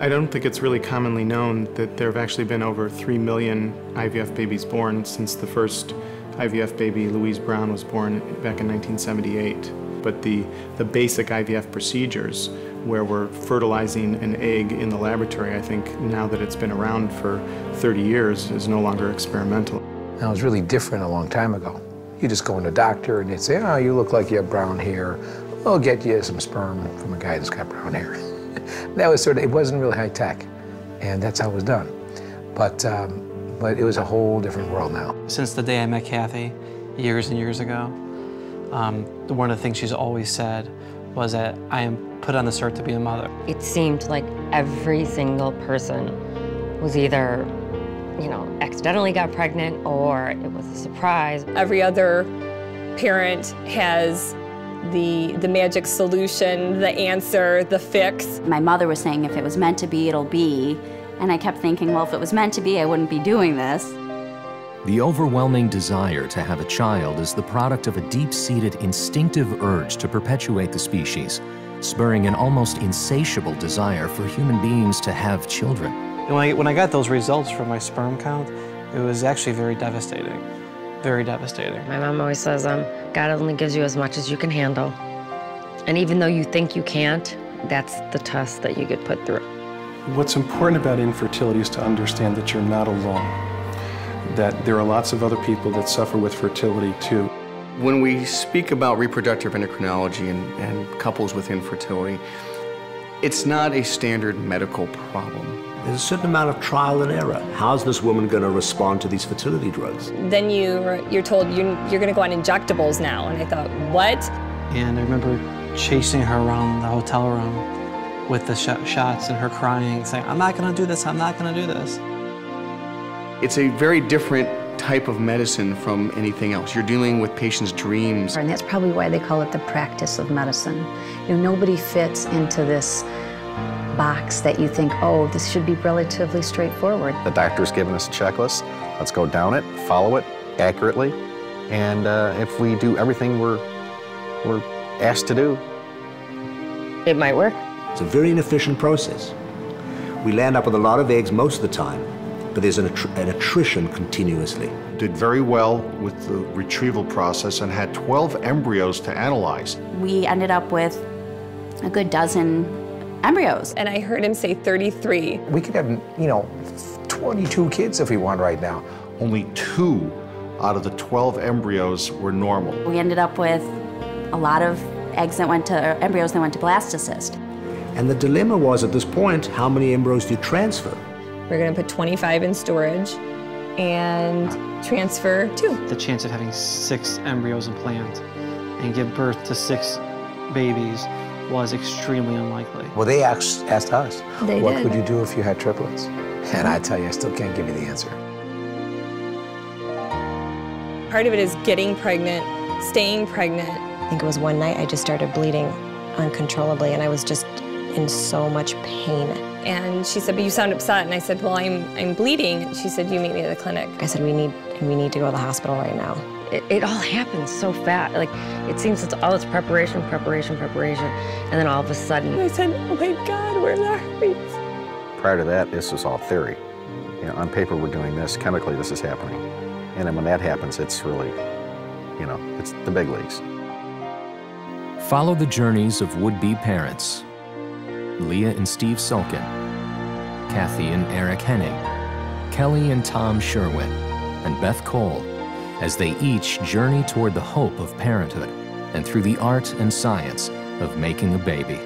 I don't think it's really commonly known that there have actually been over 3 million IVF babies born since the first IVF baby, Louise Brown, was born back in 1978. But the basic IVF procedures, where we're fertilizing an egg in the laboratory, I think now that it's been around for 30 years, is no longer experimental. Now, it was really different a long time ago. You just go to a doctor and they'd say, oh, you look like you have brown hair. We'll get you some sperm from a guy that's got brown hair. That was sort of, it wasn't really high tech, and that's how it was done. But it was a whole different world now. Since the day I met Kathy, years and years ago, one of the things she's always said was that I am put on this earth to be a mother. It seemed like every single person was either, you know, accidentally got pregnant or it was a surprise. Every other parent has the magic solution, the answer, the fix. My mother was saying if it was meant to be, it'll be. And I kept thinking, well, if it was meant to be, I wouldn't be doing this. The overwhelming desire to have a child is the product of a deep-seated instinctive urge to perpetuate the species, spurring an almost insatiable desire for human beings to have children. When I got those results from my sperm count, it was actually very devastating. Very devastating. My mom always says, God only gives you as much as you can handle. And even though you think you can't, that's the test that you get put through. What's important about infertility is to understand that you're not alone, that there are lots of other people that suffer with fertility too. When we speak about reproductive endocrinology and couples with infertility, it's not a standard medical problem. There's a certain amount of trial and error. How's this woman going to respond to these fertility drugs? Then you're told you're going to go on injectables now. And I thought, what? And I remember chasing her around the hotel room with the shots and her crying, saying, I'm not going to do this, I'm not going to do this. It's a very different type of medicine from anything else. You're dealing with patients' dreams. And that's probably why they call it the practice of medicine. You know, nobody fits into this box that you think, oh, this should be relatively straightforward. The doctor's given us a checklist. Let's go down it, follow it accurately, and if we do everything we're asked to do, it might work. It's a very inefficient process. We land up with a lot of eggs most of the time, but there's an attrition continuously. Did very well with the retrieval process and had 12 embryos to analyze. We ended up with a good dozen embryos. And I heard him say 33. We could have, you know, 22 kids if we want right now. Only 2 out of the 12 embryos were normal. We ended up with a lot of embryos that went to blastocyst. And the dilemma was at this point, how many embryos do you transfer? We're going to put 25 in storage and transfer 2. The chance of having 6 embryos implant and give birth to 6 babies was extremely unlikely. Well, they asked us, what would you do if you had triplets? And I tell you, I still can't give you the answer. Part of it is getting pregnant, staying pregnant. I think it was one night I just started bleeding uncontrollably, and I was just in so much pain. And she said, but you sound upset. And I said, well, I'm bleeding. And she said, you meet me at the clinic. I said, we need to go to the hospital right now. It all happens so fast. Like, it seems it's all this preparation, and then all of a sudden. I said, oh my God, where's our heartbeats? prior to that, this was all theory. You know, on paper we're doing this, chemically this is happening. And then when that happens, it's really, you know, it's the big leagues. Follow the journeys of would-be parents, Leah and Steve Sulkin, Kathy and Eric Henning, Kelly and Tom Sherwin, and Beth Cole, as they each journey toward the hope of parenthood and through the art and science of making a baby.